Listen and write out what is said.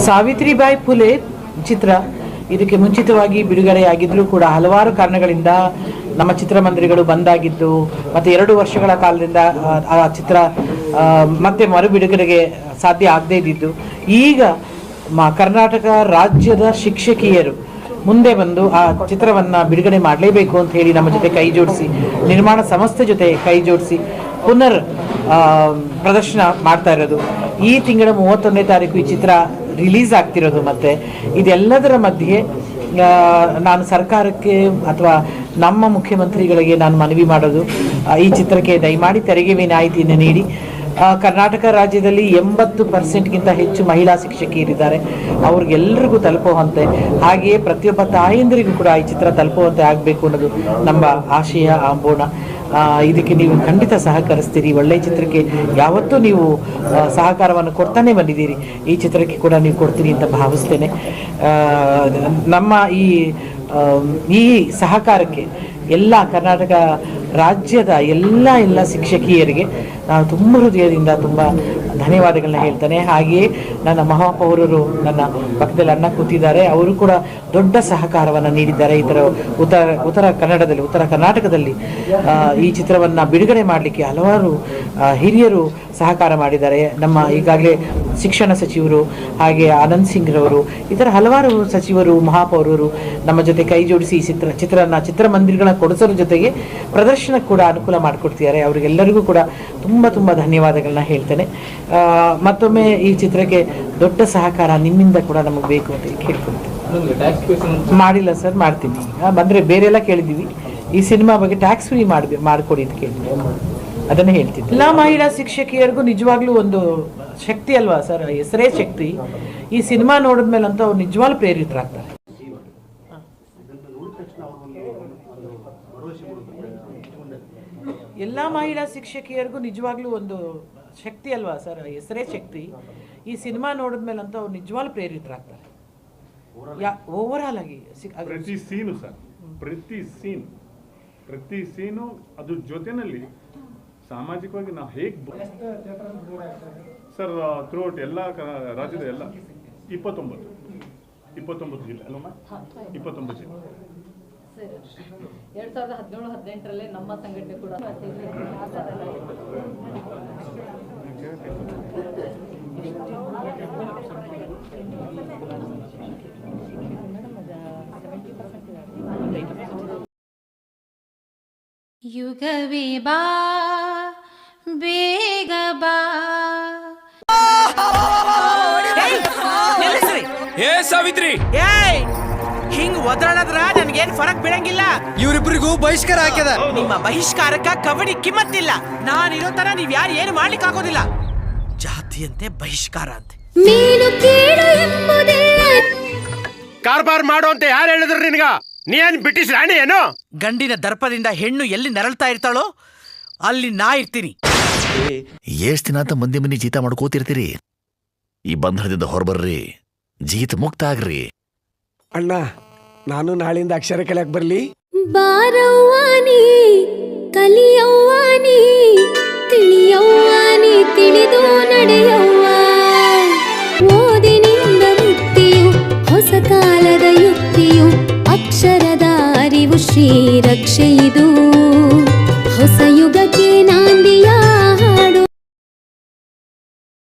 ಸಾವಿತ್ರಿಬಾಯಿ ಫುಲೆ ಚಿತ್ರ ಇದಕ್ಕೆ ಮುಂಚಿತವಾಗಿ ಬಿಡುಗಡೆಯಾಗಿದ್ದರೂ ಕೂಡ ಹಲವಾರು ಕಾರಣಗಳಿಂದ ನಮ್ಮ ಚಿತ್ರಮಂದಿರಗಳು ಬಂದಾಗಿದ್ದು ಮತ್ತು 2 ವರ್ಷಗಳ ಕಾಲದಿಂದ ಆ ಚಿತ್ರ ಮತ್ತೆ ಮರು ಬಿಡುಗಡೆಗೆ ಸಾಧ್ಯ ಆಗದೇ ಇದ್ದಿದ್ದು, ಈಗ ಕರ್ನಾಟಕ ರಾಜ್ಯದ ಶಿಕ್ಷಕಿಯರು ಮುಂದೆ ಬಂದು ಆ ಚಿತ್ರವನ್ನು ಬಿಡುಗಡೆ ಮಾಡಲೇಬೇಕು ಅಂತ ಹೇಳಿ ನಮ್ಮ ಜೊತೆ ಕೈ ಜೋಡಿಸಿ, ನಿರ್ಮಾಣ ಸಂಸ್ಥೆ ಜೊತೆ ಕೈ ಜೋಡಿಸಿ ಪುನರ್ ಪ್ರದರ್ಶನ ಮಾಡ್ತಾ ಇರೋದು. ಈ ತಿಂಗಳ 31ನೇ ತಾರೀಕು ಈ ಚಿತ್ರ ರಿಲೀಸ್ ಆಗ್ತಿರೋದು. ಮತ್ತು ಇದೆಲ್ಲದರ ಮಧ್ಯೆ ನಾನು ಸರ್ಕಾರಕ್ಕೆ ಅಥವಾ ನಮ್ಮ ಮುಖ್ಯಮಂತ್ರಿಗಳಿಗೆ ನಾನು ಮನವಿ ಮಾಡೋದು, ಈ ಚಿತ್ರಕ್ಕೆ ದಯಮಾಡಿ ತೆರಿಗೆ ವಿನಾಯಿತಿಯನ್ನು ನೀಡಿ. ಕರ್ನಾಟಕ ರಾಜ್ಯದಲ್ಲಿ 80% ಹೆಚ್ಚು ಮಹಿಳಾ ಶಿಕ್ಷಕಿಯರಿದ್ದಾರೆ. ಅವ್ರಿಗೆಲ್ಲರಿಗೂ ತಲುಪುವಂತೆ, ಹಾಗೆಯೇ ಪ್ರತಿಯೊಬ್ಬ ತಾಯಂದಿರಿಗೂ ಕೂಡ ಈ ಚಿತ್ರ ತಲುಪುವಂತೆ ಆಗಬೇಕು ಅನ್ನೋದು ನಮ್ಮ ಆಶಯ, ಆಂಬೋಣ. ಇದಕ್ಕೆ ನೀವು ಖಂಡಿತ ಸಹಕರಿಸ್ತೀರಿ. ಒಳ್ಳೆಯ ಚಿತ್ರಕ್ಕೆ ಯಾವತ್ತೂ ನೀವು ಸಹಕಾರವನ್ನು ಕೊಡ್ತಾನೆ ಬಂದಿದ್ದೀರಿ, ಈ ಚಿತ್ರಕ್ಕೆ ಕೂಡ ನೀವು ಕೊಡ್ತೀರಿ ಅಂತ ಭಾವಿಸ್ತೇನೆ. ನಮ್ಮ ಈ ಸಹಕಾರಕ್ಕೆ ಎಲ್ಲ ಕರ್ನಾಟಕ ರಾಜ್ಯದ ಎಲ್ಲ ಶಿಕ್ಷಕಿಯರಿಗೆ ನಾನು ತುಂಬ ಹೃದಯದಿಂದ ತುಂಬ ಧನ್ಯವಾದಗಳನ್ನ ಹೇಳ್ತೇನೆ. ಹಾಗೆಯೇ ನನ್ನ ಮಹಾಪೌರರು ನನ್ನ ಪಕ್ಕದಲ್ಲಿ ಅಣ್ಣ ಕೂತಿದ್ದಾರೆ, ಅವರು ಕೂಡ ದೊಡ್ಡ ಸಹಕಾರವನ್ನು ನೀಡಿದ್ದಾರೆ. ಈ ಥರ ಉತ್ತರ ಕರ್ನಾಟಕದಲ್ಲಿ ಈ ಚಿತ್ರವನ್ನು ಬಿಡುಗಡೆ ಮಾಡಲಿಕ್ಕೆ ಹಲವಾರು ಹಿರಿಯರು ಸಹಕಾರ ಮಾಡಿದ್ದಾರೆ. ನಮ್ಮ ಈಗಾಗಲೇ ಶಿಕ್ಷಣ ಸಚಿವರು, ಹಾಗೆ ಆನಂದ್ ಸಿಂಗ್ರವರು, ಈ ಥರ ಹಲವಾರು ಸಚಿವರು, ಮಹಾಪೌರರು ನಮ್ಮ ಜೊತೆ ಕೈ ಜೋಡಿಸಿ ಈ ಚಿತ್ರಮಂದಿರಗಳನ್ನ ಕೊಡಿಸೋದ್ರ ಜೊತೆಗೆ ಪ್ರದರ್ಶನಕ್ಕೆ ಕೂಡ ಅನುಕೂಲ ಮಾಡಿಕೊಡ್ತಿದ್ದಾರೆ. ಅವರಿಗೆಲ್ಲರಿಗೂ ಕೂಡ ತುಂಬ ಧನ್ಯವಾದಗಳನ್ನ ಹೇಳ್ತೇನೆ. ಮತ್ತೊಮ್ಮೆ ಈ ಚಿತ್ರಕ್ಕೆ ದೊಡ್ಡ ಸಹಕಾರ ನಿಮ್ಮಿಂದ ಕೂಡ ನಮಗೆ ಬೇಕು ಅಂತ ಕೇಳ್ಕೊಳ್ತೀನಿ. ಮಾಡಿಲ್ಲ ಸರ್, ಮಾಡ್ತೀನಿ. ಬಂದರೆ ಬೇರೆಲ್ಲ ಕೇಳಿದ್ದೀವಿ, ಈ ಸಿನಿಮಾ ಬಗ್ಗೆ ಟ್ಯಾಕ್ಸ್ ಫ್ರೀ ಮಾಡಿಕೊಡಿ ಅಂತ ಕೇಳಿದ್ವಿ, ಅದನ್ನೇ ಹೇಳ್ತೀನಿ. ಎಲ್ಲ ಮಹಿಳಾ ಶಿಕ್ಷಕಿಯರಿಗೂ ನಿಜವಾಗ್ಲೂ ಒಂದು ಶಕ್ತಿ ಅಲ್ವಾ ಸರ್, ಹೆಸರೇ ಶಕ್ತಿ. ಈ ಸಿನಿಮಾ ನೋಡಿದ್ಮೇಲಂತೂ ಅವ್ರು ನಿಜವಾಗ್ಲೂ ಪ್ರೇರಿತರಾಗ್ತಾರೆ. ಎಲ್ಲ ಮಹಿಳಾ ಶಿಕ್ಷಕಿಯರಿಗೂ ನಿಜವಾಗ್ಲೂ ಒಂದು ಶಕ್ತಿ ಅಲ್ವಾ ಸರ್, ಹೆಸರೇ ಶಕ್ತಿ. ಈ ಸಿನಿಮಾ ನೋಡಿದ್ಮೇಲಂತೂ ಅವ್ರು ನಿಜವಾಗ್ಲೂ ಪ್ರೇರಿತರಾಗ್ತಾರೆ. ಓವರಾಲ್ ಆಗಿ ಪ್ರತಿ ಸೀನು ಸರ್, ಪ್ರತಿ ಸೀನು ಅದ್ರ ಜೊತೆನಲ್ಲಿ ಸಾಮಾಜಿಕವಾಗಿ ನಾವು ಹೇಗೆ ಸರ್ ಥ್ರೂಔಟ್ ಎಲ್ಲ ರಾಜ್ಯದ ಎಲ್ಲ 29 ಜಿಲ್ಲೆ ಅಲ್ಲಮ್ಮ, 29 ಜಿಲ್ಲೆ. 2017-18 ನಮ್ಮ ಸಂಘಟನೆ ಕೂಡ ಯುಗವೇ ಬಾ ಬೇಗ ಬಾ. ಏ ಸಾವಿತ್ರಿ, ಹಿಂಗ್ ಒದರಾಡದ್ರ ನನ್ಗೇನ್ ಫರಕ್ ಬೀಳಂಗಿಲ್ಲ. ಇವರಿಬ್ಬರಿಗೂ ಬಹಿಷ್ಕಾರ ಹಾಕ್ಯದ. ನಿಮ್ಮ ಬಹಿಷ್ಕಾರಕ್ಕ ಕಬಡ್ಡಿ ಕಿಮ್ಮತ್ತಿಲ್ಲ. ನಾನಿರೋ ತರ ನೀವ್ ಯಾರು ಏನು ಮಾಡ್ಲಿಕ್ಕೆ ಆಗೋದಿಲ್ಲ. ಜಾತಿಯಂತೆ ಬಹಿಷ್ಕಾರ ಅಂತೆ. ಕಾರ್ಬಾರ್ ಮಾಡು ಅಂತ ಯಾರು ಹೇಳಿದ್ರು ನಿನ್ಗ? ನೀ ಏನ್ ಬ್ರಿಟಿಷ್ ರಾಣಿ ಏನು? ಗಂಡಿನ ದರ್ಪದಿಂದ ಹೆಣ್ಣು ಎಲ್ಲಿ ನರಳ್ತಾ ಇರ್ತಾಳೋ ಅಲ್ಲಿ ನಾ ಇರ್ತೀನಿ. ಎಷ್ಟ್ ದಿನ ಅಂತ ಮಂದಿ ಮನಿ ಜೀತ ಮಾಡ್ಕೋತಿರ್ತೀರಿ? ಈ ಬಂಧನದಿಂದ ಹೊರಬರ್ರಿ, ಜೀತ ಮುಕ್ತ ಆಗ್ರಿ. ಅಣ್ಣ, ನಾನು ನಾಳಿಂದ ಅಕ್ಷರ ಕಲಿಯಕ್ ಬರ್ಲಿ? ಬಾರವ್ವಾನಿ ಕಲಿಯವ್ವಾನಿ, ತಿಳಿಯವ್ವಾನಿ ತಿಳಿದು ನಡೆಯವ್ವ. ಓದಿನಿಂದ ಮುಕ್ತಿಯು ಹೊಸ ಕಾಲದ ಯುಕ್ತಿಯು, ಅಕ್ಷರದ ಅರಿವು ಶ್ರೀ ರಕ್ಷೆಯಿದು. ಹೊಸ